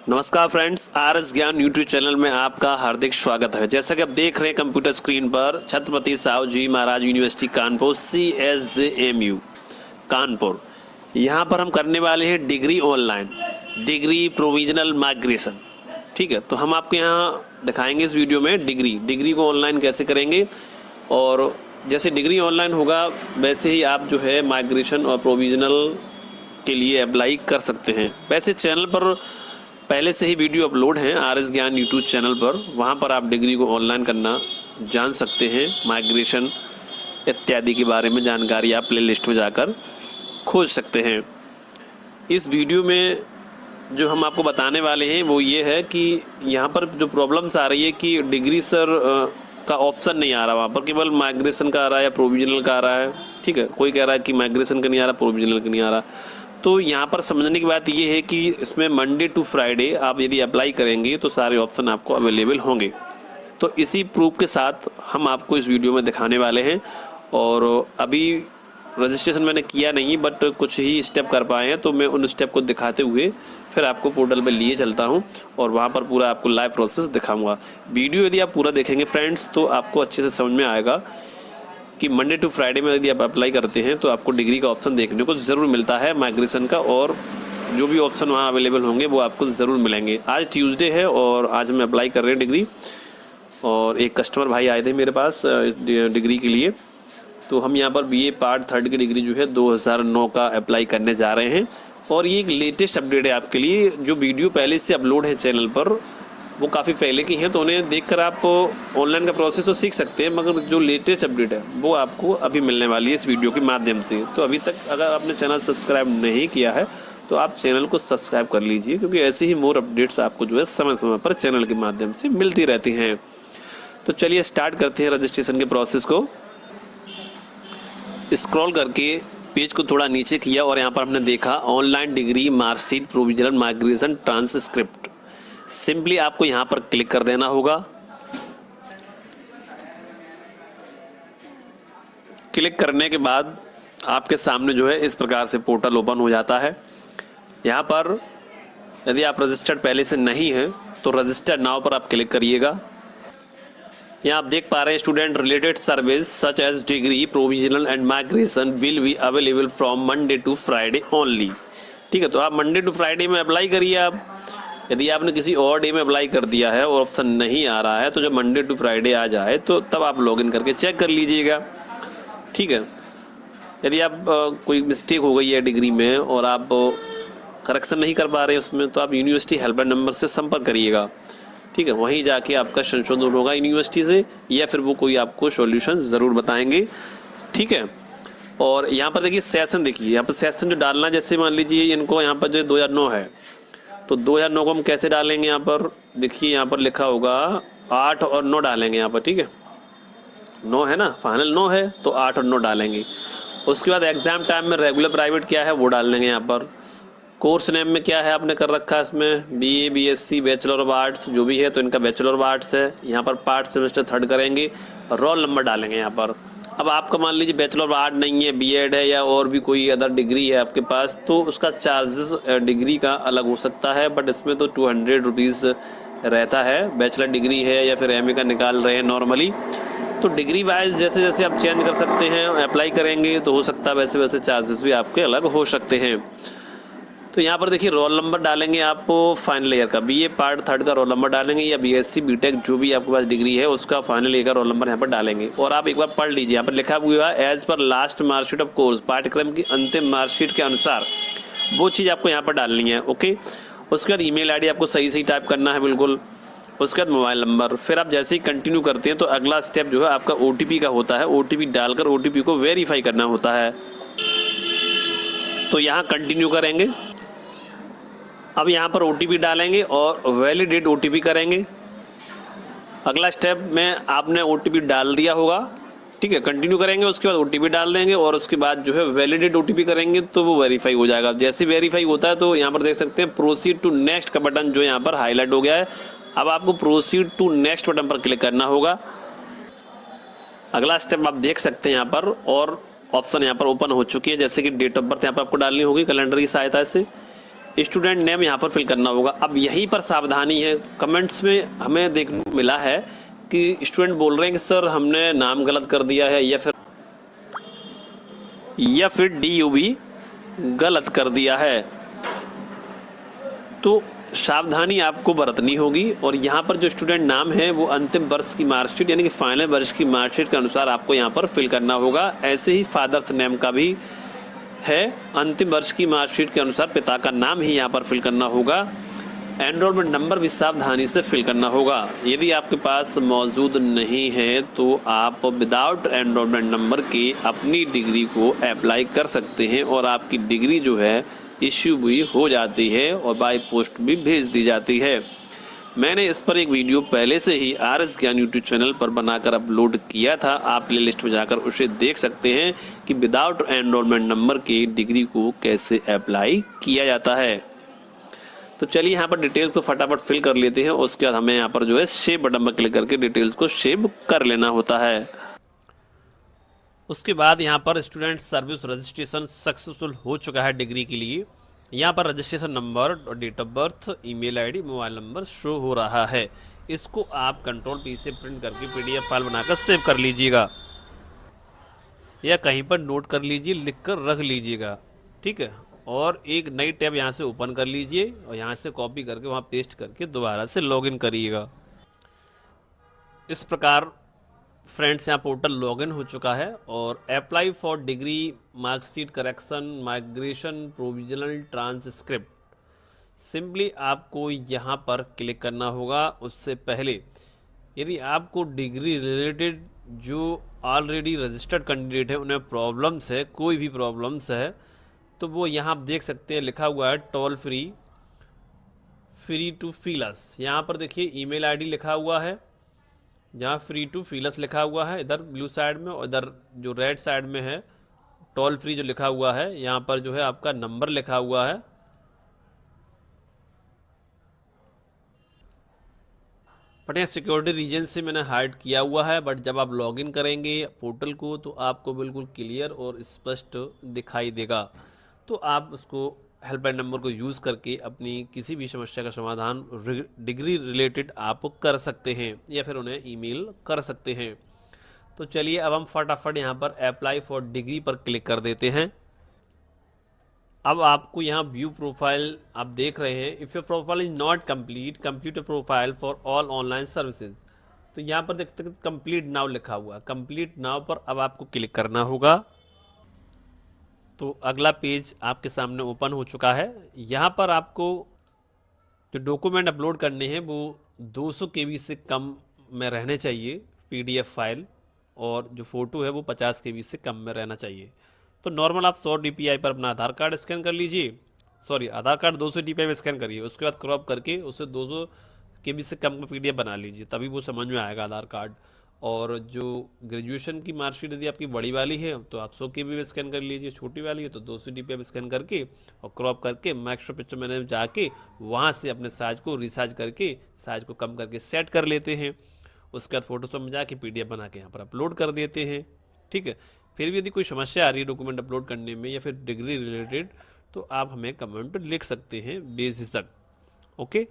नमस्कार friends, R S ज्ञान YouTube channel में आपका हार्दिक स्वागत है। जैसा कि आप देख रहे हैं कंप्यूटर स्क्रीन पर, छत्रपति साहू जी महाराज यूनिवर्सिटी कानपुर CSJMU कानपुर, यहाँ पर हम करने वाले हैं degree online, degree provisional migration. ठीक है, तो हम आपको यहाँ दिखाएंगे इस वीडियो में डिग्री को ऑनलाइन कैसे करेंगे। और जैसे डिग्री ऑनलाइन होगा वैसे ही आप जो है माइग्रेशन और प्रोविजनल के लिए अप्लाई कर सकते हैं। वैसे चैनल पर पहले से ही वीडियो अपलोड हैं आर एस ज्ञान यूट्यूब चैनल पर, वहाँ पर आप डिग्री को ऑनलाइन करना जान सकते हैं। माइग्रेशन इत्यादि के बारे में जानकारी आप प्ले लिस्ट में जाकर खोज सकते हैं। इस वीडियो में जो हम आपको बताने वाले हैं वो ये है कि यहाँ पर जो प्रॉब्लम्स आ रही है कि डिग्री सर का ऑप्शन नहीं आ रहा, वहाँ पर केवल माइग्रेशन का आ रहा है या प्रोविजनल का आ रहा है। ठीक है, कोई कह रहा है कि माइग्रेशन का नहीं आ रहा, प्रोविजनल का नहीं आ रहा। तो यहाँ पर समझने की बात ये है कि इसमें मंडे टू फ्राइडे आप यदि अप्लाई करेंगे तो सारे ऑप्शन आपको अवेलेबल होंगे। तो इसी प्रूफ के साथ हम आपको इस वीडियो में दिखाने वाले हैं। और अभी रजिस्ट्रेशन मैंने किया नहीं, बट कुछ ही स्टेप कर पाए हैं, तो मैं उन स्टेप को दिखाते हुए फिर आपको पोर्टल पे लिए चलता हूं और वहां पर पूरा आपको लाइव प्रोसेस दिखाऊंगा। वीडियो यदि आप पूरा देखेंगे फ्रेंड्स तो आपको अच्छे से समझ में आएगा कि मंडे टू फ्राइडे में यदि आप अप्लाई करते हैं तो आपको डिग्री का ऑप्शन देखने को ज़रूर मिलता है, माइग्रेशन का, और जो भी ऑप्शन वहाँ अवेलेबल होंगे वो आपको ज़रूर मिलेंगे। आज ट्यूसडे है और आज हम अप्लाई कर रहे हैं डिग्री, और एक कस्टमर भाई आए थे मेरे पास डिग्री के लिए। तो हम यहाँ पर BA पार्ट 3 की डिग्री जो है 2009 का अप्लाई करने जा रहे हैं। और ये एक लेटेस्ट अपडेट है आपके लिए। जो वीडियो पहले से अपलोड है चैनल पर वो काफ़ी पहले की हैं, तो उन्हें देखकर आप ऑनलाइन का प्रोसेस तो सीख सकते हैं, मगर जो लेटेस्ट अपडेट है वो आपको अभी मिलने वाली है इस वीडियो के माध्यम से। तो अभी तक अगर आपने चैनल सब्सक्राइब नहीं किया है तो आप चैनल को सब्सक्राइब कर लीजिए, क्योंकि ऐसे ही मोर अपडेट्स आपको जो है समय समय पर चैनल के माध्यम से मिलती रहती हैं। तो चलिए स्टार्ट करते हैं रजिस्ट्रेशन के प्रोसेस को। स्क्रॉल करके पेज को थोड़ा नीचे किया और यहाँ पर हमने देखा online degree marksheet provisional migration transcript. Simply आपको यहाँ पर क्लिक कर देना होगा। क्लिक करने के बाद आपके सामने जो है इस प्रकार से पोर्टल ओपन हो जाता है। यहाँ पर यदि आप रजिस्टर्ड पहले से नहीं हैं तो रजिस्टर्ड नाउ पर आप क्लिक करिएगा। यहाँ आप देख पा रहे हैं student related service such as degree provisional and migration will be available from Monday to Friday only. ठीक है, तो आप मंडे टू फ्राइडे में अप्लाई करिए। आप यदि आपने किसी और डे में अप्लाई कर दिया है और ऑप्शन नहीं आ रहा है तो जब मंडे टू फ्राइडे आ जाए तो तब आप लॉगिन करके चेक कर लीजिएगा। ठीक है, यदि आप कोई मिस्टेक हो गई है डिग्री में और आप करेक्शन नहीं कर पा रहे उसमें, तो आप यूनिवर्सिटी हेल्पलाइन नंबर से संपर्क करिएगा। ठीक है, वहीं जाके आपका संशोधन होगा यूनिवर्सिटी से, या फिर वो कोई आपको सॉल्यूशन ज़रूर बताएंगे। ठीक है, और यहाँ पर देखिए सेशन, देखिए यहाँ पर सेशन जो डालना, जैसे मान लीजिए इनको यहाँ पर जो 2009 है तो 2009 को हम कैसे डालेंगे। यहाँ पर देखिए यहाँ पर लिखा होगा 8 और 9 डालेंगे यहाँ पर। ठीक है, 9 है ना, फाइनल 9 है तो 8 और 9 डालेंगे। उसके बाद एग्ज़ाम टाइम में रेगुलर प्राइवेट क्या है वो डाल देंगे। यहाँ पर कोर्स नेम में क्या है आपने कर रखा है, इसमें BA BSc bachelor of arts जो भी है तो इनका बैचलर ऑफ आर्ट्स है। यहाँ पर पार्ट सेमेस्टर 3rd करेंगे और रोल नंबर डालेंगे यहाँ पर। अब आपका मान लीजिए बैचलर ऑफ आर्ट नहीं है, B.Ed है या और भी कोई अदर डिग्री है आपके पास, तो उसका चार्जेस डिग्री का अलग हो सकता है, बट इसमें तो 200 रुपीज़ रहता है। बैचलर डिग्री है या फिर MA का निकाल रहे हैं नॉर्मली, तो डिग्री वाइज जैसे जैसे आप चेंज कर सकते हैं, अप्लाई करेंगे तो हो सकता है वैसे वैसे चार्जेस भी आपके अलग हो सकते हैं। तो यहाँ पर देखिए रोल नंबर डालेंगे आप फाइनल ईयर का, BA पार्ट 3rd का रोल नंबर डालेंगे, या BSc BTech जो भी आपके पास डिग्री है उसका फाइनल ईयर का रोल नंबर यहाँ पर डालेंगे। और आप एक बार पढ़ लीजिए, यहाँ पर लिखा हुआ है as per last marksheet of course, पाठ्यक्रम की अंतिम मार्कशीट के अनुसार वो चीज़ आपको यहाँ पर डालनी है। ओके, उसके बाद email ID आपको सही सही टाइप करना है बिल्कुल। उसके बाद मोबाइल नंबर। फिर आप जैसे ही कंटिन्यू करते हैं तो अगला स्टेप जो है आपका OTP का होता है। OTP डालकर OTP को वेरीफाई करना होता है। तो यहाँ कंटिन्यू करेंगे। अब यहाँ पर OTP डालेंगे और वैलिडेट OTP करेंगे। अगला स्टेप में आपने OTP डाल दिया होगा। ठीक है, कंटिन्यू करेंगे, उसके बाद OTP डाल देंगे और उसके बाद जो है वैलिडेट OTP करेंगे तो वो वेरीफाई हो जाएगा। जैसे वेरीफाई होता है तो यहाँ पर देख सकते हैं प्रोसीड टू नेक्स्ट का बटन जो यहाँ पर हाईलाइट हो गया है। अब आपको प्रोसीड टू नेक्स्ट बटन पर क्लिक करना होगा। अगला स्टेप आप देख सकते हैं यहाँ पर, और ऑप्शन यहाँ पर ओपन हो चुकी है, जैसे कि डेट ऑफ बर्थ यहाँ पर आपको डालनी होगी कैलेंडर की सहायता से। स्टूडेंट नेम यहाँ पर फिल करना होगा। अब यहीं पर सावधानी है, कमेंट्स में हमें देखने को मिला है कि स्टूडेंट बोल रहे हैं कि सर हमने नाम गलत कर दिया है या फिर DUB गलत कर दिया है। तो सावधानी आपको बरतनी होगी और यहाँ पर जो स्टूडेंट नाम है वो अंतिम वर्ष की मार्कशीट यानी कि फाइनल वर्ष की मार्कशीट के अनुसार आपको यहाँ पर फिल करना होगा। ऐसे ही फादर्स नेम का भी है, अंतिम वर्ष की मार्कशीट के अनुसार पिता का नाम ही यहाँ पर फिल करना होगा। एनरोलमेंट नंबर भी सावधानी से फिल करना होगा। यदि आपके पास मौजूद नहीं है तो आप विदाउट एनरोलमेंट नंबर के अपनी डिग्री को अप्लाई कर सकते हैं और आपकी डिग्री जो है इश्यू भी हो जाती है और बाय पोस्ट भी भेज दी जाती है। मैंने इस पर एक वीडियो पहले से ही RS ज्ञान यूट्यूब चैनल पर बनाकर अपलोड किया था, आप प्ले लिस्ट में जाकर उसे देख सकते हैं कि विदाउट एनरोलमेंट नंबर की डिग्री को कैसे अप्लाई किया जाता है। तो चलिए यहाँ पर डिटेल्स को फटाफट फिल कर लेते हैं और उसके बाद हमें यहाँ पर जो है सेव बटन पर क्लिक करके डिटेल्स को सेव कर लेना होता है। उसके बाद यहाँ पर स्टूडेंट सर्विस रजिस्ट्रेशन सक्सेसफुल हो चुका है डिग्री के लिए। यहाँ पर रजिस्ट्रेशन नंबर और date of birth, email ID, mobile number show हो रहा है। इसको आप कंट्रोल-P से प्रिंट करके PDF फाइल बनाकर सेव कर लीजिएगा या कहीं पर नोट कर लीजिए, लिख कर रख लीजिएगा, ठीक है। और एक नई टैब यहाँ से ओपन कर लीजिए और यहाँ से कॉपी करके वहाँ पेस्ट करके दोबारा से लॉगिन करिएगा। इस प्रकार फ्रेंड्स यहाँ पोर्टल लॉगिन हो चुका है और apply for degree marksheet correction migration provisional transcript simply आपको यहाँ पर क्लिक करना होगा। उससे पहले यदि आपको डिग्री रिलेटेड जो ऑलरेडी रजिस्टर्ड कैंडिडेट है उन्हें प्रॉब्लम्स है, कोई भी प्रॉब्लम्स है, तो वो यहाँ आप देख सकते हैं लिखा हुआ है टोल फ्री टू फील अस। यहाँ पर देखिए ईमेल आईडी लिखा हुआ है, जहाँ फ्री टू फील अस लिखा हुआ है इधर ब्लू साइड में, और इधर जो रेड साइड में है टोल फ्री जो लिखा हुआ है, यहाँ पर जो है आपका नंबर लिखा हुआ है। बट यहाँ सिक्योरिटी रीजन से मैंने हाइड किया हुआ है, बट जब आप लॉगिन करेंगे पोर्टल को तो आपको बिल्कुल क्लियर और स्पष्ट दिखाई देगा। तो आप उसको हेल्पलाइन नंबर को यूज़ करके अपनी किसी भी समस्या का समाधान डिग्री रिलेटेड आप कर सकते हैं या फिर उन्हें ईमेल कर सकते हैं। तो चलिए अब हम फटाफट यहाँ पर अप्लाई फॉर डिग्री पर क्लिक कर देते हैं। अब आपको यहाँ व्यू प्रोफाइल आप देख रहे हैं, if your profile is not complete complete profile for all online services. तो यहाँ पर देखते हैं कंप्लीट नाउ लिखा हुआ, कंप्लीट नाउ पर अब आपको क्लिक करना होगा। तो अगला पेज आपके सामने ओपन हो चुका है। यहाँ पर आपको जो डॉक्यूमेंट अपलोड करने हैं वो 200 KB से कम में रहने चाहिए PDF फाइल, और जो फ़ोटो है वो 50 KB से कम में रहना चाहिए। तो नॉर्मल आप 100 DPI पर अपना आधार कार्ड स्कैन कर लीजिए, सॉरी आधार कार्ड 200 DPI में स्कैन करिए, उसके बाद क्रॉप करके उसे 200 KB से कम का PDF बना लीजिए, तभी वो समझ में आएगा आधार कार्ड। और जो ग्रेजुएशन की मार्कशीट यदि आपकी बड़ी वाली है तो आप 100 KB में स्कैन कर लीजिए, छोटी वाली है तो 200 DPI में स्कैन करके और क्रॉप करके माइक्रो पिक्चर मैंने जाके वहाँ से अपने साइज को रिसाइज करके साइज को कम करके सेट कर लेते हैं। उसके बाद फोटोशॉप में जाके PDF बना के यहाँ पर अपलोड कर देते हैं, ठीक है। फिर भी यदि कोई समस्या आ रही है डॉक्यूमेंट अपलोड करने में या फिर डिग्री रिलेटेड तो आप हमें कमेंट लिख सकते हैं बेझिझक, ओके।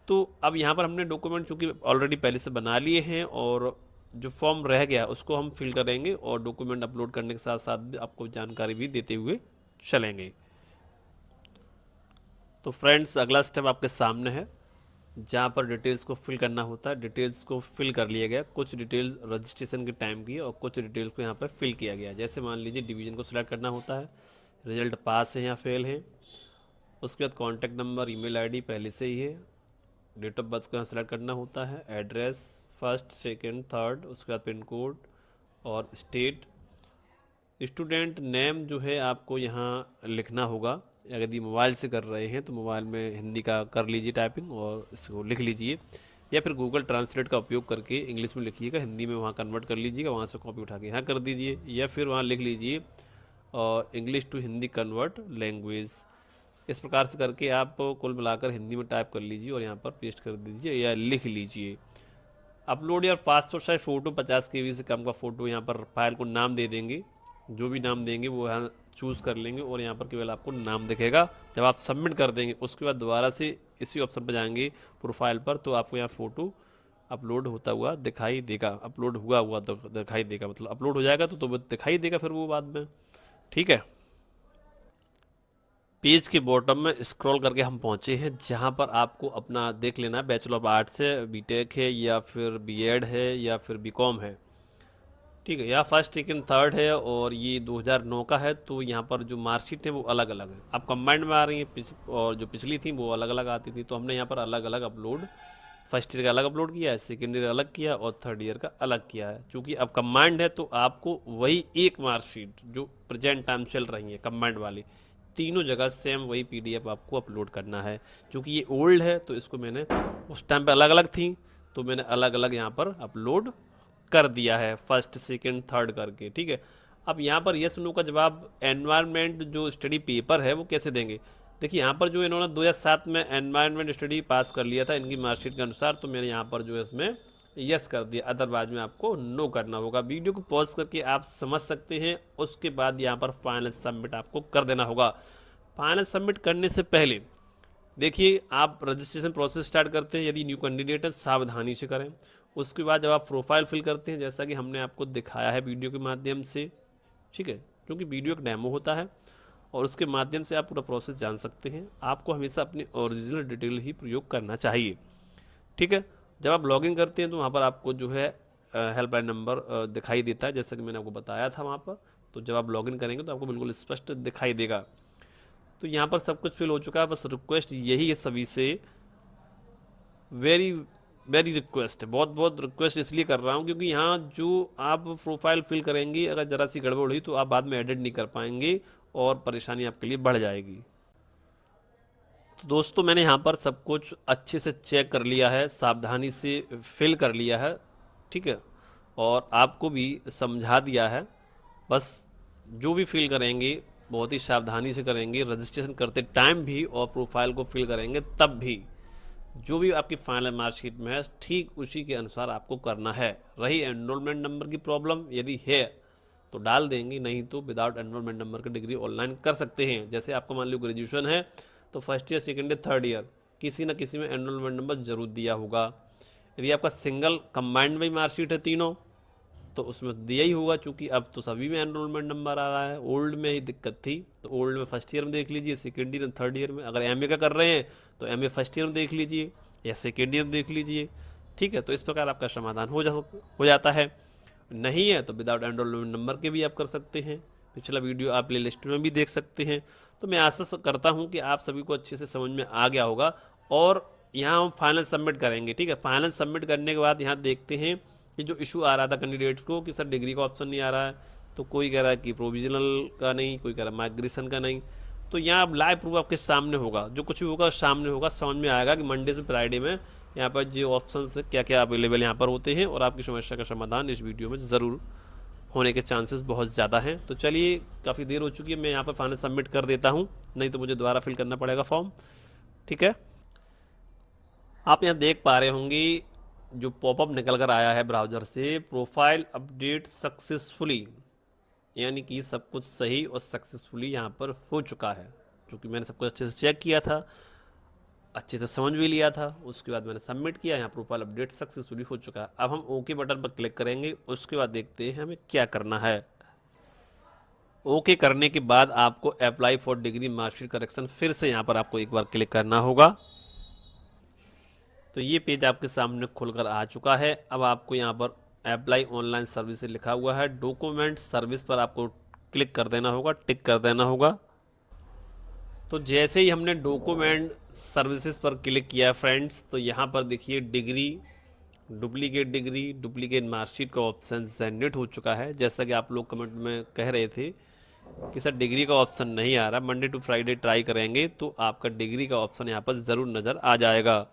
तो अब यहाँ पर हमने डॉक्यूमेंट चूँकि ऑलरेडी पहले से बना लिए हैं और जो फॉर्म रह गया उसको हम फिल करेंगे और डॉक्यूमेंट अपलोड करने के साथ साथ आपको जानकारी भी देते हुए चलेंगे। तो फ्रेंड्स अगला स्टेप आपके सामने है जहाँ पर डिटेल्स को फिल करना होता है। डिटेल्स को फिल कर लिया गया, कुछ डिटेल रजिस्ट्रेशन के टाइम की और कुछ डिटेल्स को यहाँ पर फिल किया गया। जैसे मान लीजिए डिवीज़न को सिलेक्ट करना होता है, रिजल्ट पास है या फेल है, उसके बाद कॉन्टैक्ट नंबर ईमेल आईडी पहले से ही है, डेट ऑफ बर्थ को यहाँ सेलेक्ट करना होता है, एड्रेस फर्स्ट सेकंड थर्ड, उसके बाद पिन कोड और स्टेट। स्टूडेंट नेम जो है आपको यहाँ लिखना होगा, यदि मोबाइल से कर रहे हैं तो मोबाइल में हिंदी का कर लीजिए टाइपिंग और इसको लिख लीजिए, या फिर गूगल ट्रांसलेट का उपयोग करके इंग्लिश में लिखिएगा, हिंदी में वहाँ कन्वर्ट कर लीजिएगा, वहाँ से कॉपी उठा के यहाँ कर दीजिए, या फिर वहाँ लिख लीजिए और English to Hindi convert language. इस प्रकार से करके आप कुल मिलाकर हिंदी में टाइप कर लीजिए और यहाँ पर पेस्ट कर दीजिए या लिख लीजिए। अपलोड या पासपोर्ट साइज फ़ोटो 50 KB से कम का फ़ोटो, यहाँ पर फाइल को नाम दे देंगे, जो भी नाम देंगे वो यहाँ चूज़ कर लेंगे और यहाँ पर केवल आपको नाम दिखेगा। जब आप सबमिट कर देंगे उसके बाद दोबारा से इसी ऑप्शन पर जाएंगे प्रोफाइल पर, तो आपको यहाँ फ़ोटो अपलोड होता हुआ दिखाई देगा, अपलोड हुआ हुआ दिखाई देगा, मतलब अपलोड हो जाएगा तो वो दिखाई देगा फिर वो बाद में। ठीक है, पेज के बॉटम में स्क्रॉल करके हम पहुंचे हैं जहां पर आपको अपना देख लेना है, बैचलर ऑफ आर्ट्स है, बीटेक है, या फिर बीएड है, या फिर बीकॉम है। ठीक है, या फर्स्ट सेकंड थर्ड है, और ये 2009 का है। तो यहाँ पर जो मार्कशीट है वो अलग अलग है, अब कंबाइंड में आ रही है, और जो पिछली थी वो अलग अलग आती थी। तो हमने यहाँ पर अलग अलग अपलोड, फर्स्ट ईयर का अलग अपलोड किया है, सेकेंड ईयर अलग किया, और थर्ड ईयर का अलग किया है। चूँकि अब कंबाइंड है तो आपको वही एक मार्कशीट जो प्रेजेंट टाइम चल रही है कंबाइंड वाली, तीनों जगह सेम वही पीडीएफ आपको अपलोड करना है। क्योंकि ये ओल्ड है तो इसको मैंने, उस टाइम पे अलग अलग थी तो मैंने अलग अलग यहाँ पर अपलोड कर दिया है, फर्स्ट सेकंड थर्ड करके। ठीक है, अब यहाँ पर यस नो का जवाब एनवायरनमेंट जो स्टडी पेपर है वो कैसे देंगे। देखिए यहाँ पर जो इन्होंने 2007 में एनवायरनमेंट स्टडी पास कर लिया था इनकी मार्कशीट के अनुसार, तो मैंने यहाँ पर जो है इसमें यस कर दिया, अदरवाइज में आपको नो करना होगा। वीडियो को पॉज करके आप समझ सकते हैं, उसके बाद यहाँ पर फाइनल सबमिट आपको कर देना होगा। फाइनल सबमिट करने से पहले देखिए, आप रजिस्ट्रेशन प्रोसेस स्टार्ट करते हैं, यदि न्यू कैंडिडेट है सावधानी से करें। उसके बाद जब आप प्रोफाइल फिल करते हैं, जैसा कि हमने आपको दिखाया है वीडियो के माध्यम से, ठीक है, क्योंकि वीडियो एक डेमो होता है और उसके माध्यम से आप पूरा प्रोसेस जान सकते हैं। आपको हमेशा अपनी ओरिजिनल डिटेल ही प्रयोग करना चाहिए। ठीक है, जब आप लॉगिन करते हैं तो वहाँ पर आपको जो है हेल्पलाइन नंबर दिखाई देता है, जैसा कि मैंने आपको बताया था वहाँ पर। तो जब आप लॉगिन करेंगे तो आपको बिल्कुल स्पष्ट दिखाई देगा। तो यहाँ पर सब कुछ फिल हो चुका है, बस रिक्वेस्ट यही है सभी से, वेरी वेरी रिक्वेस्ट, बहुत बहुत रिक्वेस्ट इसलिए कर रहा हूँ क्योंकि यहाँ जो आप प्रोफाइल फिल करेंगी अगर ज़रा सी गड़बड़ हुई तो आप बाद में एडिट नहीं कर पाएंगे और परेशानी आपके लिए बढ़ जाएगी। तो दोस्तों मैंने यहाँ पर सब कुछ अच्छे से चेक कर लिया है, सावधानी से फिल कर लिया है। ठीक है, और आपको भी समझा दिया है। बस जो भी फिल करेंगे बहुत ही सावधानी से करेंगे, रजिस्ट्रेशन करते टाइम भी और प्रोफाइल को फिल करेंगे तब भी, जो भी आपकी फाइनल मार्कशीट में है ठीक उसी के अनुसार आपको करना है। रही एनरोलमेंट नंबर की प्रॉब्लम, यदि है तो डाल देंगे, नहीं तो विदाउट एनरोलमेंट नंबर की डिग्री ऑनलाइन कर सकते हैं। जैसे आपका मान लो ग्रेजुएशन है तो first year second year third year किसी न किसी में एनरोलमेंट नंबर जरूर दिया होगा। यदि आपका सिंगल कंबाइंड में मार्कशीट है तीनों तो उसमें दिया ही होगा, क्योंकि अब तो सभी में एनरोलमेंट नंबर आ रहा है। ओल्ड में ही दिक्कत थी तो ओल्ड में फर्स्ट ईयर में देख लीजिए, सेकेंड ईयर थर्ड ईयर में। अगर एमए का कर रहे हैं तो एमए फर्स्ट ईयर में देख लीजिए या सेकेंड ईयर में देख लीजिए। ठीक है, तो इस प्रकार आपका समाधान हो जाता है। नहीं है तो विदाउट एनरोलमेंट नंबर के भी आप कर सकते हैं। पिछला वीडियो आप प्ले लिस्ट में भी देख सकते हैं। तो मैं आशा करता हूँ कि आप सभी को अच्छे से समझ में आ गया होगा। और यहाँ हम फाइनल सबमिट करेंगे। ठीक है, फाइनल सबमिट करने के बाद यहाँ देखते हैं कि जो इशू आ रहा था कैंडिडेट्स को कि सर डिग्री का ऑप्शन नहीं आ रहा है, तो कोई कह रहा है कि प्रोविजनल का नहीं, कोई कह रहा है माइग्रेशन का नहीं। तो यहाँ अब लाइव प्रूफ आपके सामने होगा, जो कुछ भी होगा सामने होगा, समझ में आएगा कि मंडे से फ्राइडे में यहाँ पर जो ऑप्शन क्या क्या अवेलेबल यहाँ पर होते हैं, और आपकी समस्या का समाधान इस वीडियो में ज़रूर होने के चांसेस बहुत ज़्यादा हैं। तो चलिए, काफ़ी देर हो चुकी है, मैं यहाँ पर फाइनल सबमिट कर देता हूँ, नहीं तो मुझे दोबारा फिल करना पड़ेगा फॉर्म। ठीक है, आप यहाँ देख पा रहे होंगे जो पॉपअप निकल कर आया है ब्राउज़र से, प्रोफाइल अपडेट सक्सेसफुली, यानी कि सब कुछ सही और सक्सेसफुली यहाँ पर हो चुका है। क्योंकि मैंने सब कुछ अच्छे से चेक किया था, अच्छे से समझ भी लिया था, उसके बाद मैंने सबमिट किया, यहाँ प्रोफाइल अपडेट सक्सेसफुली हो चुका है। अब हम ओके बटन पर क्लिक करेंगे, उसके बाद देखते हैं हमें क्या करना है। ओके करने के बाद आपको apply for degree marksheet correction फिर से यहाँ पर आपको एक बार क्लिक करना होगा। तो ये पेज आपके सामने खुलकर आ चुका है। अब आपको यहाँ पर अप्लाई ऑनलाइन सर्विस लिखा हुआ है, डॉक्यूमेंट सर्विस पर आपको क्लिक कर देना होगा, टिक कर देना होगा। तो जैसे ही हमने डॉक्यूमेंट सर्विसेज पर क्लिक किया फ्रेंड्स, तो यहाँ पर देखिए डिग्री, डुप्लीकेट मार्कशीट का ऑप्शन जनरेट हो चुका है। जैसा कि आप लोग कमेंट में कह रहे थे कि सर डिग्री का ऑप्शन नहीं आ रहा, मंडे टू फ्राइडे ट्राई करेंगे तो आपका डिग्री का ऑप्शन यहाँ पर ज़रूर नज़र आ जाएगा।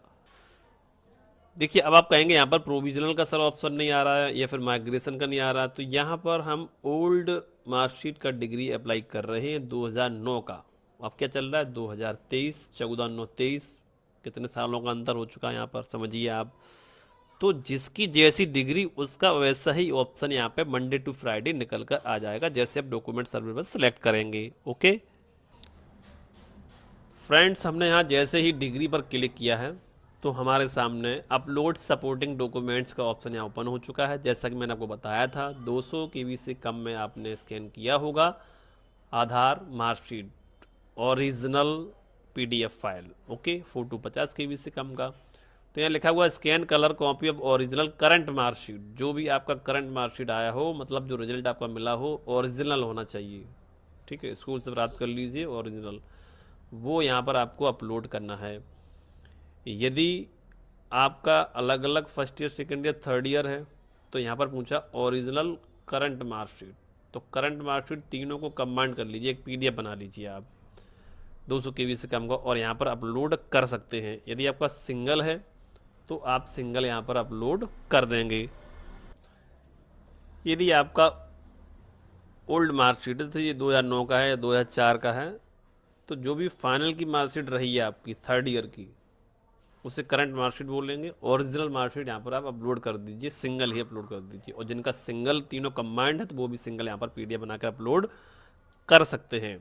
देखिए, अब आप कहेंगे यहाँ पर प्रोविजनल का सर ऑप्शन नहीं आ रहा है या फिर माइग्रेशन का नहीं आ रहा, तो यहाँ पर हम ओल्ड मार्कशीट का डिग्री अप्लाई कर रहे हैं 2009 का। अब क्या चल रहा है 2023, 14/9/23, कितने सालों का अंतर हो चुका है यहाँ पर समझिए आप। तो जिसकी जैसी डिग्री उसका वैसा ही ऑप्शन यहाँ पे मंडे टू फ्राइडे निकल कर आ जाएगा, जैसे आप डॉक्यूमेंट सर्वे पर सिलेक्ट करेंगे। ओके फ्रेंड्स, हमने यहाँ जैसे ही डिग्री पर क्लिक किया है तो हमारे सामने अपलोड सपोर्टिंग डॉक्यूमेंट्स का ऑप्शन यहाँ ओपन हो चुका है। जैसा कि मैंने आपको बताया था 200 KB से कम में आपने स्कैन किया होगा Aadhaar marksheet original PDF file. Okay, photo 50 KB से कम का। तो यहाँ लिखा हुआ scan colour copy of original current marksheet, जो भी आपका करंट मार्कशीट आया हो, मतलब जो रिजल्ट आपका मिला हो ओरिजिनल होना चाहिए। ठीक है, स्कूल से प्राप्त कर लीजिए ओरिजिनल, वो यहाँ पर आपको अपलोड करना है। यदि आपका अलग अलग first year second year third year है तो यहाँ पर पूछा ओरिजिनल करंट मार्कशीट, तो करंट मार्कशीट तीनों को कंबाइन कर लीजिए, एक PDF बना लीजिए आप 200 KB से कम का, और यहाँ पर अपलोड कर सकते हैं। यदि आपका सिंगल है तो आप सिंगल यहाँ पर अपलोड कर देंगे। यदि आपका ओल्ड मार्कशीट है तो ये 2009 का है या 2004 का है, तो जो भी फाइनल की मार्कशीट रही है आपकी थर्ड ईयर की, उसे करंट मार्कशीट बोलेंगे। ओरिजिनल मार्कशीट यहाँ पर आप अपलोड कर दीजिए, सिंगल ही अपलोड कर दीजिए। और जिनका सिंगल तीनों कंबाइंड है तो वो भी सिंगल यहाँ पर PDF बनाकर अपलोड कर सकते हैं।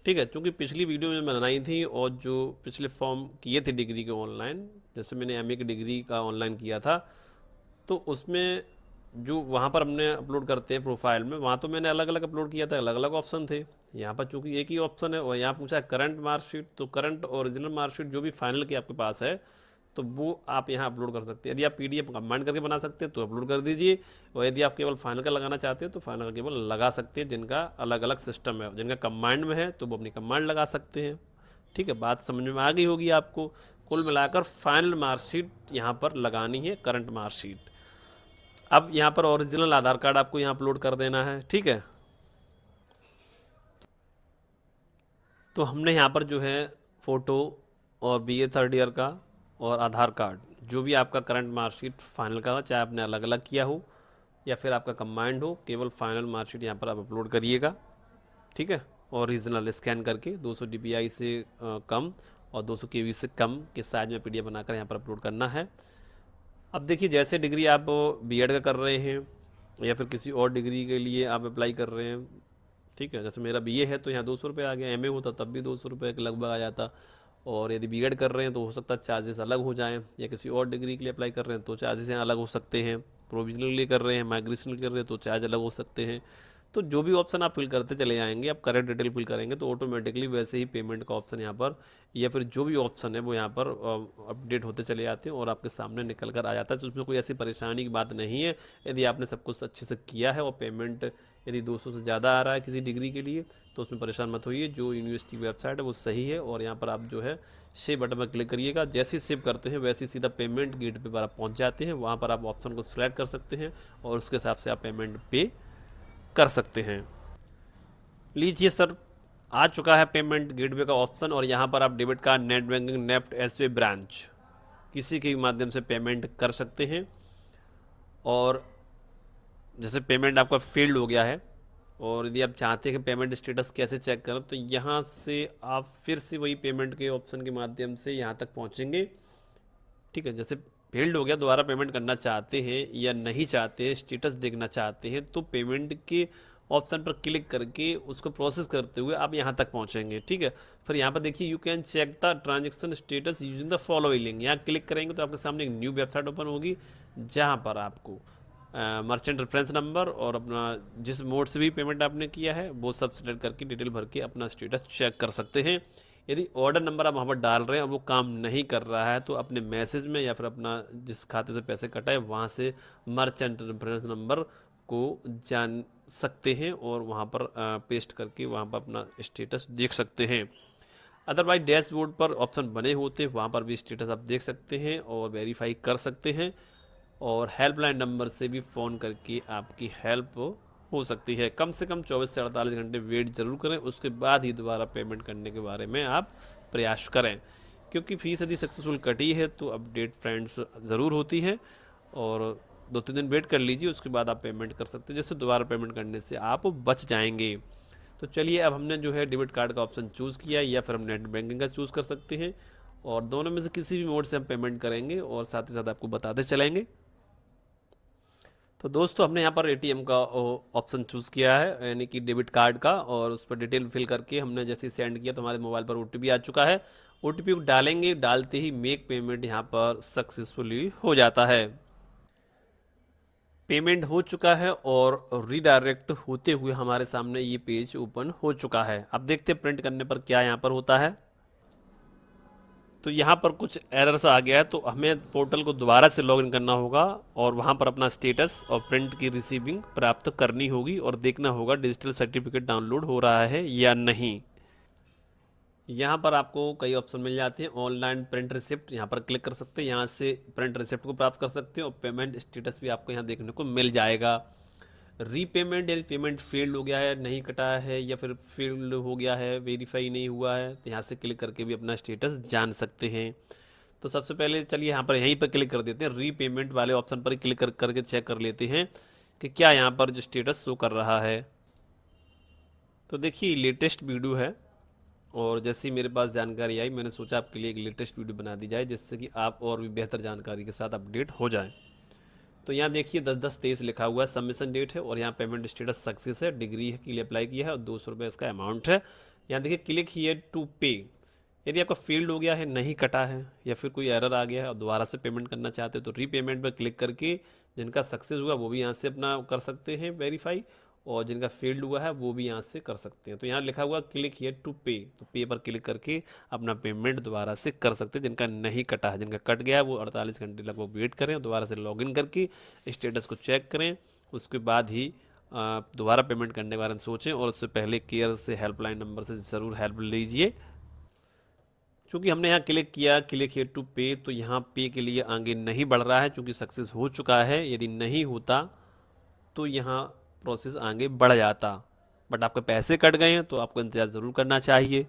ठीक है, क्योंकि पिछली वीडियो में बनाई थी और जो पिछले फॉर्म किए थे डिग्री के ऑनलाइन, जैसे मैंने MA की डिग्री का ऑनलाइन किया था, तो उसमें जो वहाँ पर हमने अपलोड करते हैं प्रोफाइल में, वहाँ तो मैंने अलग अलग अपलोड किया था, अलग अलग ऑप्शन थे। यहाँ पर चूंकि एक ही ऑप्शन है और यहाँ पूछा है करंट मार्कशीट, तो करंट ओरिजिनल मार्कशीट जो भी फाइनल की आपके पास है तो वो आप यहाँ अपलोड कर सकते हैं। यदि आप PDF कंबाइन करके बना सकते हैं तो अपलोड कर दीजिए, और यदि आप केवल फाइनल का लगाना चाहते हैं तो फाइनल का केवल लगा सकते हैं। जिनका अलग अलग सिस्टम है, जिनका कंबाइंड में है तो वो अपनी कंबाइंड लगा सकते हैं। ठीक है, बात समझ में आ गई होगी आपको। कुल मिलाकर फाइनल मार्कशीट यहाँ पर लगानी है, करंट मार्कशीट। अब यहाँ पर ओरिजिनल आधार कार्ड आपको यहाँ अपलोड कर देना है। ठीक है, तो हमने यहाँ पर जो है फ़ोटो और BA थर्ड ईयर का और आधार कार्ड, जो भी आपका करंट मार्कशीट फाइनल का हो, चाहे आपने अलग अलग किया हो या फिर आपका कंबाइंड हो, केवल फाइनल मार्कशीट यहाँ पर आप अपलोड करिएगा। ठीक है, ओरिजिनल स्कैन करके 200 DPI से कम और 200 KB से कम के साइज में PDF बनाकर यहाँ पर अपलोड करना है। अब देखिए, जैसे डिग्री आप B.Ed का कर रहे हैं या फिर किसी और डिग्री के लिए आप अप्लाई कर रहे हैं, ठीक है, जैसे मेरा BA है तो यहाँ 200 रुपये आ गया, MA होता तब भी 200 रुपये के लगभग आ जाता। और यदि B.Ed कर रहे हैं तो हो सकता है चार्जेस अलग हो जाएं, या किसी और डिग्री के लिए अप्लाई कर रहे हैं तो चार्जेस यहाँ अलग हो सकते हैं। प्रोविजनल के लिए कर रहे हैं, माइग्रेशन कर रहे हैं तो चार्ज अलग हो सकते हैं। तो जो भी ऑप्शन आप फिल करते चले जाएंगे, आप करेक्ट डिटेल फिल करेंगे तो ऑटोमेटिकली वैसे ही पेमेंट का ऑप्शन यहाँ पर, या फिर जो भी ऑप्शन है वो यहाँ पर अपडेट होते चले जाते हैं और आपके सामने निकल कर आ जाता है। तो उसमें कोई ऐसी परेशानी की बात नहीं है। यदि आपने सब कुछ अच्छे से किया है और पेमेंट यदि 200 से ज़्यादा आ रहा है किसी डिग्री के लिए तो उसमें परेशान मत होइए। जो यूनिवर्सिटी वेबसाइट है वो सही है, और यहाँ पर आप जो है सेव बटन पर क्लिक करिएगा। जैसे ही सेव करते हैं वैसे ही सीधा पेमेंट गेट पे पर आप पहुँच जाते हैं। वहाँ पर आप ऑप्शन को सिलेक्ट कर सकते हैं और उसके हिसाब से आप पेमेंट पे कर सकते हैं। लीजिए सर, आ चुका है पेमेंट गेटवे का ऑप्शन, और यहाँ पर आप debit card, net banking, NEFT, SBI branch किसी के माध्यम से पेमेंट कर सकते हैं। और जैसे पेमेंट आपका फेल्ड हो गया है और यदि आप चाहते हैं कि पेमेंट स्टेटस कैसे चेक करें, तो यहाँ से आप फिर से वही पेमेंट के ऑप्शन के माध्यम से यहाँ तक पहुँचेंगे। ठीक है, जैसे फेल्ड हो गया, दोबारा पेमेंट करना चाहते हैं या नहीं चाहते हैं, स्टेटस देखना चाहते हैं, तो पेमेंट के ऑप्शन पर क्लिक करके उसको प्रोसेस करते हुए आप यहाँ तक पहुँचेंगे। ठीक है, फिर यहाँ पर देखिए you can check the transaction status using the following link. यहाँ क्लिक करेंगे तो आपके सामने एक न्यू वेबसाइट ओपन होगी, जहाँ पर आपको मर्चेंट रेफरेंस नंबर और अपना जिस मोड से भी पेमेंट आपने किया है वो सब सिलेक्ट करके डिटेल भर के अपना स्टेटस चेक कर सकते हैं। यदि ऑर्डर नंबर आप वहाँ पर डाल रहे हैं और वो काम नहीं कर रहा है तो अपने मैसेज में या फिर अपना जिस खाते से पैसे कटाए वहाँ से मर्चेंट रेफरेंस नंबर को जान सकते हैं और वहाँ पर पेस्ट करके वहाँ पर अपना स्टेटस देख सकते हैं। अदरवाइज डैशबोर्ड पर ऑप्शन बने होते हैं, वहाँ पर भी स्टेटस आप देख सकते हैं और वेरीफाई कर सकते हैं। और हेल्पलाइन नंबर से भी फ़ोन करके आपकी हेल्प हो सकती है। कम से कम 24 से 48 घंटे वेट ज़रूर करें, उसके बाद ही दोबारा पेमेंट करने के बारे में आप प्रयास करें, क्योंकि फ़ीस यदि सक्सेसफुल कटी है तो अपडेट फ्रेंड्स ज़रूर होती है। और 2-3 दिन वेट कर लीजिए, उसके बाद आप पेमेंट कर सकते हैं, जिससे दोबारा पेमेंट करने से आप बच जाएंगे। तो चलिए, अब हमने जो है डेबिट कार्ड का ऑप्शन चूज़ किया या फिर हम नेट बैंकिंग का चूज़ कर सकते हैं। और दोनों में से किसी भी मोड से हम पेमेंट करेंगे और साथ ही साथ आपको बताते चलेंगे। तो दोस्तों हमने यहाँ पर एटीएम का ऑप्शन चूज़ किया है, यानी कि डेबिट कार्ड का, और उस पर डिटेल फिल करके हमने जैसे ही सेंड किया तो हमारे मोबाइल पर ओटीपी आ चुका है। ओटीपी को डालेंगे, डालते ही मेक पेमेंट यहाँ पर सक्सेसफुली हो जाता है। पेमेंट हो चुका है और रीडायरेक्ट होते हुए हमारे सामने ये पेज ओपन हो चुका है। अब देखते हैं प्रिंट करने पर क्या यहाँ पर होता है। तो यहाँ पर कुछ एरर्स आ गया है, तो हमें पोर्टल को दोबारा से लॉगिन करना होगा और वहाँ पर अपना स्टेटस और प्रिंट की रिसीविंग प्राप्त करनी होगी और देखना होगा डिजिटल सर्टिफिकेट डाउनलोड हो रहा है या नहीं। यहाँ पर आपको कई ऑप्शन मिल जाते हैं। ऑनलाइन प्रिंट रिसिप्ट, यहाँ पर क्लिक कर सकते हैं, यहाँ से प्रिंट रिसिप्ट को प्राप्त कर सकते हैं और पेमेंट स्टेटस भी आपको यहाँ देखने को मिल जाएगा। रीपेमेंट, यदि पेमेंट फेल्ड हो गया है, नहीं कटा है या फिर फेल्ड हो गया है, वेरीफाई नहीं हुआ है, तो यहाँ से क्लिक करके भी अपना स्टेटस जान सकते हैं। तो सबसे पहले चलिए यहाँ पर यहीं पर क्लिक कर देते हैं, रीपेमेंट वाले ऑप्शन पर क्लिक करके चेक कर लेते हैं कि क्या यहाँ पर जो स्टेटस शो कर रहा है। तो देखिए लेटेस्ट वीडियो है और जैसे ही मेरे पास जानकारी आई मैंने सोचा आपके लिए एक लेटेस्ट वीडियो बना दी जाए जिससे कि आप और भी बेहतर जानकारी के साथ अपडेट हो जाएं। तो यहाँ देखिए 10/10/23 लिखा हुआ है, सबमिशन डेट है और यहाँ पेमेंट स्टेटस सक्सेस है, डिग्री के लिए अप्लाई किया है और 200 रुपये इसका अमाउंट है। यहाँ देखिए क्लिक हियर टू पे, यदि आपका फेल्ड हो गया है, नहीं कटा है या फिर कोई एरर आ गया है और दोबारा से पेमेंट करना चाहते हो तो रीपेमेंट पर क्लिक करके जिनका सक्सेस हुआ वो भी यहाँ से अपना कर सकते हैं वेरीफाई, और जिनका फेल्ड हुआ है वो भी यहाँ से कर सकते हैं। तो यहाँ लिखा हुआ क्लिक हियर टू पे, तो पे पर क्लिक करके अपना पेमेंट दोबारा से कर सकते हैं। जिनका नहीं कटा है, जिनका कट गया है वो 48 घंटे लगभग वेट करें, दोबारा से लॉगिन करके स्टेटस को चेक करें, उसके बाद ही दोबारा पेमेंट करने के बारे में सोचें और उससे पहले केयर से हेल्पलाइन नंबर से ज़रूर हेल्प लीजिए। क्योंकि हमने यहाँ क्लिक किया क्लिक हियर टू पे, तो यहाँ पे के लिए आगे नहीं बढ़ रहा है क्योंकि सक्सेस हो चुका है। यदि नहीं होता तो यहाँ प्रोसेस आगे बढ़ जाता, बट आपके पैसे कट गए हैं तो आपको इंतजार ज़रूर करना चाहिए।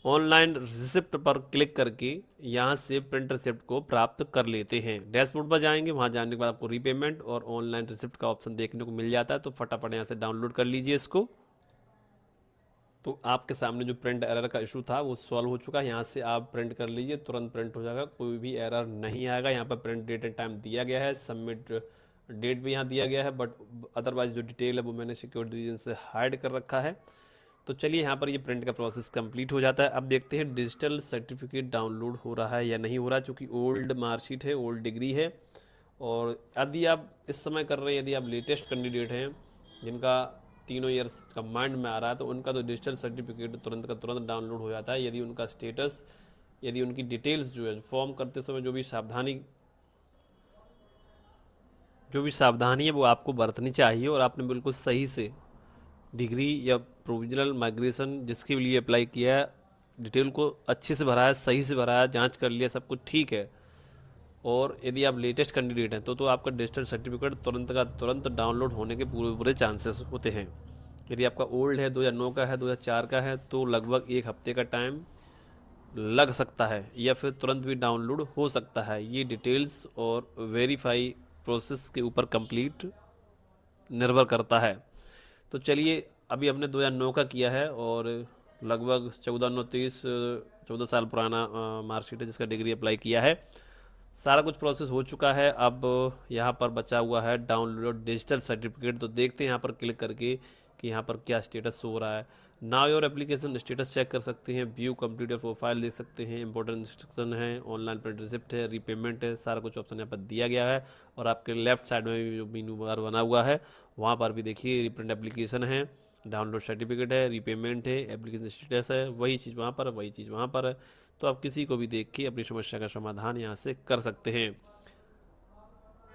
ऑनलाइन रिसिप्ट पर क्लिक करके यहाँ से प्रिंट रिसिप्ट को प्राप्त कर लेते हैं। डैशबोर्ड पर जाएंगे, वहाँ जाने के बाद आपको रीपेमेंट और ऑनलाइन रिसिप्ट का ऑप्शन देखने को मिल जाता है, तो फटाफट यहाँ से डाउनलोड कर लीजिए इसको। तो आपके सामने जो प्रिंट एरर का इशू था वो सॉल्व हो चुका है। यहाँ से आप प्रिंट कर लीजिए, तुरंत प्रिंट हो जाएगा, कोई भी एरर नहीं आएगा। यहाँ पर प्रिंट डेट एंड टाइम दिया गया है, सबमिट डेट भी यहाँ दिया गया है, बट अदरवाइज जो डिटेल है वो मैंने सिक्योरिटी रीजन से हाइड कर रखा है। तो चलिए यहाँ पर ये प्रिंट का प्रोसेस कंप्लीट हो जाता है। अब देखते हैं डिजिटल सर्टिफिकेट डाउनलोड हो रहा है या नहीं हो रहा, क्योंकि ओल्ड मार्कशीट है, ओल्ड डिग्री है। और यदि आप इस समय कर रहे हैं, यदि आप लेटेस्ट कैंडिडेट हैं जिनका 3 ईयर्स कंबाइंड में आ रहा है, तो उनका तो डिजिटल सर्टिफिकेट तुरंत का तुरंत डाउनलोड हो जाता है। यदि उनका स्टेटस, यदि उनकी डिटेल्स जो है फॉर्म करते समय जो भी सावधानी है वो आपको बरतनी चाहिए और आपने बिल्कुल सही से डिग्री या प्रोविजनल माइग्रेशन जिसके लिए अप्लाई किया है, डिटेल को अच्छे से भरा है, सही से भरा है, जांच कर लिया, सब कुछ ठीक है। और यदि आप लेटेस्ट कैंडिडेट हैं तो आपका डिजिटल सर्टिफिकेट तुरंत का तुरंत डाउनलोड होने के पूरे पूरे चांसेस होते हैं। यदि आपका ओल्ड है, 2009 का है, 2004 का है, तो लगभग 1 हफ्ते का टाइम लग सकता है या फिर तुरंत भी डाउनलोड हो सकता है। ये डिटेल्स और वेरीफाई प्रोसेस के ऊपर कंप्लीट निर्भर करता है। तो चलिए अभी हमने 2009 का किया है और लगभग 14/9/23 14 साल पुराना मार्कशीट है जिसका डिग्री अप्लाई किया है। सारा कुछ प्रोसेस हो चुका है। अब यहाँ पर बचा हुआ है डाउनलोड डिजिटल सर्टिफिकेट। तो देखते हैं यहाँ पर क्लिक करके कि यहाँ पर क्या स्टेटस हो रहा है। Now your application status check कर सकते हैं, व्यू कंप्लीट योर प्रोफाइल देख सकते हैं, इंपॉर्टेंट इंस्ट्रक्शन है, ऑनलाइन प्रिंट रिसिप्ट है, रीपेमेंट है, सारा कुछ ऑप्शन यहाँ पर दिया गया है। और आपके लेफ्ट साइड में भी जो मेनू बार बना हुआ है वहाँ पर भी देखिए रीप्रिंट एप्लीकेशन है, डाउनलोड सर्टिफिकेट है, रीपेमेंट है, एप्लीकेशन स्टेटस है, वही चीज़ वहाँ पर, वही चीज़ वहाँ पर है। तो आप किसी को भी देख के अपनी समस्या का समाधान यहाँ से कर सकते हैं।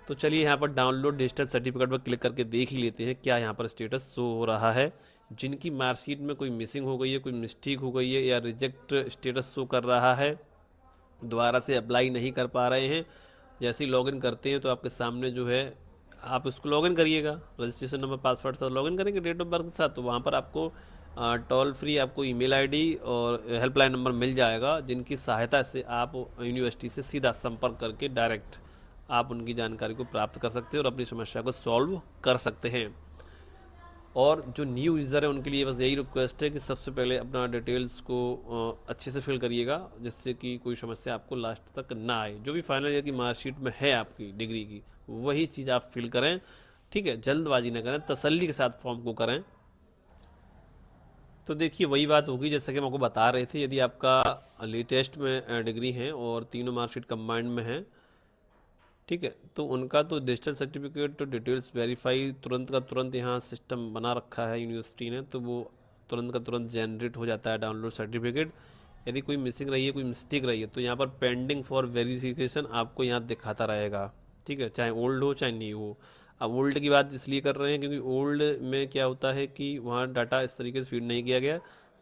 तो चलिए यहाँ पर डाउनलोड डिजिटल सर्टिफिकेट पर क्लिक करके देख ही लेते हैं क्या यहाँ पर स्टेटस शो हो रहा है। जिनकी मार्कशीट में कोई मिसिंग हो गई है, कोई मिस्टेक हो गई है या रिजेक्ट स्टेटस शो कर रहा है, दोबारा से अप्लाई नहीं कर पा रहे हैं, जैसे ही लॉगिन करते हैं तो आपके सामने जो है आप इसको लॉगिन करिएगा, रजिस्ट्रेशन नंबर पासवर्ड साथ लॉगिन करेंगे डेट ऑफ बर्थ के साथ, तो वहाँ पर आपको टोल फ्री आपको ईमेल आईडी और हेल्पलाइन नंबर मिल जाएगा, जिनकी सहायता से आप यूनिवर्सिटी से सीधा संपर्क करके डायरेक्ट आप उनकी जानकारी को प्राप्त कर सकते हैं और अपनी समस्या को सॉल्व कर सकते हैं। और जो न्यू यूज़र है उनके लिए बस यही रिक्वेस्ट है कि सबसे पहले अपना डिटेल्स को अच्छे से फिल करिएगा, जिससे कि कोई समस्या आपको लास्ट तक ना आए। जो भी फाइनल ईयर की मार्कशीट में है आपकी डिग्री की, वही चीज़ आप फिल करें, ठीक है। जल्दबाजी ना करें, तसल्ली के साथ फॉर्म को करें। तो देखिए वही बात होगी जैसा कि हम आपको बता रहे थे, यदि आपका लेटेस्ट में डिग्री है और तीनों मार्कशीट कंबाइंड में है, ठीक है, तो उनका तो डिजिटल सर्टिफिकेट तो डिटेल्स वेरीफाई तुरंत का तुरंत यहाँ सिस्टम बना रखा है यूनिवर्सिटी ने, तो वो तुरंत का तुरंत जनरेट हो जाता है डाउनलोड सर्टिफिकेट। यदि कोई मिसिंग रही है, कोई मिस्टेक रही है, तो यहाँ पर पेंडिंग फॉर वेरिफिकेशन आपको यहाँ दिखाता रहेगा, ठीक है, चाहे ओल्ड हो चाहे न्यू हो। अब ओल्ड की बात इसलिए कर रहे हैं क्योंकि ओल्ड में क्या होता है कि वहाँ डाटा इस तरीके से फीड नहीं किया गया,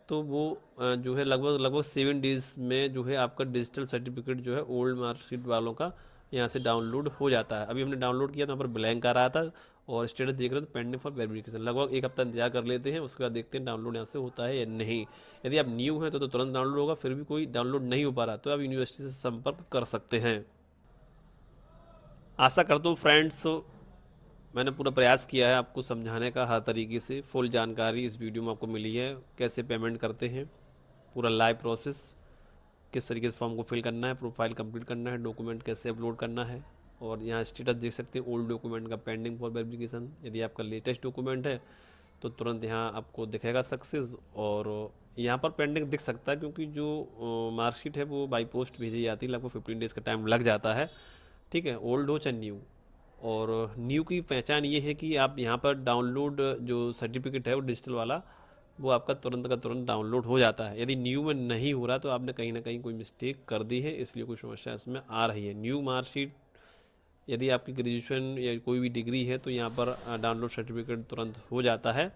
तो वो जो है लगभग लगभग 7 डेज़ में जो है आपका डिजिटल सर्टिफिकेट जो है ओल्ड मार्कशीट वालों का यहाँ से डाउनलोड हो जाता है। अभी हमने डाउनलोड किया तो वहाँ पर ब्लैंक आ रहा था और स्टेटस देख रहे हो तो पेंडिंग फॉर वेरिफिकेशन। लगभग एक हफ्ता इंतजार कर लेते हैं, उसके बाद देखते हैं डाउनलोड यहाँ से होता है या नहीं। यदि आप न्यू हैं तो तुरंत डाउनलोड होगा, फिर भी कोई डाउनलोड नहीं हो पा रहा तो आप यूनिवर्सिटी से संपर्क कर सकते हैं। आशा करता हूँ फ्रेंड्स मैंने पूरा प्रयास किया है आपको समझाने का, हर तरीके से फुल जानकारी इस वीडियो में आपको मिली है। कैसे पेमेंट करते हैं, पूरा लाइव प्रोसेस, किस तरीके से फॉर्म को फिल करना है, प्रोफाइल कंप्लीट करना है, डॉक्यूमेंट कैसे अपलोड करना है, और यहाँ स्टेटस देख सकते हैं ओल्ड डॉक्यूमेंट का पेंडिंग फॉर वेरिफिकेशन। यदि आपका लेटेस्ट डॉक्यूमेंट है तो तुरंत यहाँ आपको दिखेगा सक्सेस, और यहाँ पर पेंडिंग दिख सकता है क्योंकि जो मार्कशीट है वो बाई पोस्ट भेजी जाती है, लगभग 15 डेज़ का टाइम लग जाता है, ठीक है, ओल्ड हो चाहे न्यू। और न्यू की पहचान ये है कि आप यहाँ पर डाउनलोड जो सर्टिफिकेट है वो डिजिटल वाला, वो आपका तुरंत का तुरंत डाउनलोड हो जाता है। यदि न्यू में नहीं हो रहा तो आपने कहीं ना कहीं कोई मिस्टेक कर दी है, इसलिए कोई समस्या इसमें आ रही है। न्यू मार्कशीट यदि आपकी ग्रेजुएशन या कोई भी डिग्री है तो यहाँ पर डाउनलोड सर्टिफिकेट तुरंत हो जाता है।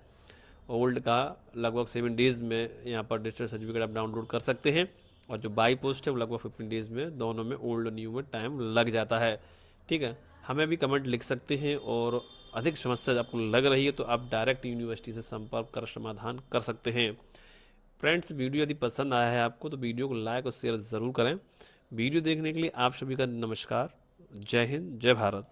ओल्ड का लगभग 7 डेज़ में यहाँ पर डिजिटल सर्टिफिकेट आप डाउनलोड कर सकते हैं, और जो बाई पोस्ट है वो लगभग 15 डेज़ में, दोनों में ओल्ड और न्यू में टाइम लग जाता है, ठीक है। हमें भी कमेंट लिख सकते हैं, और अधिक समस्या आपको लग रही है तो आप डायरेक्ट यूनिवर्सिटी से संपर्क कर समाधान कर सकते हैं। फ्रेंड्स वीडियो यदि पसंद आया है आपको तो वीडियो को लाइक और शेयर ज़रूर करें। वीडियो देखने के लिए आप सभी का नमस्कार। जय हिंद, जय भारत।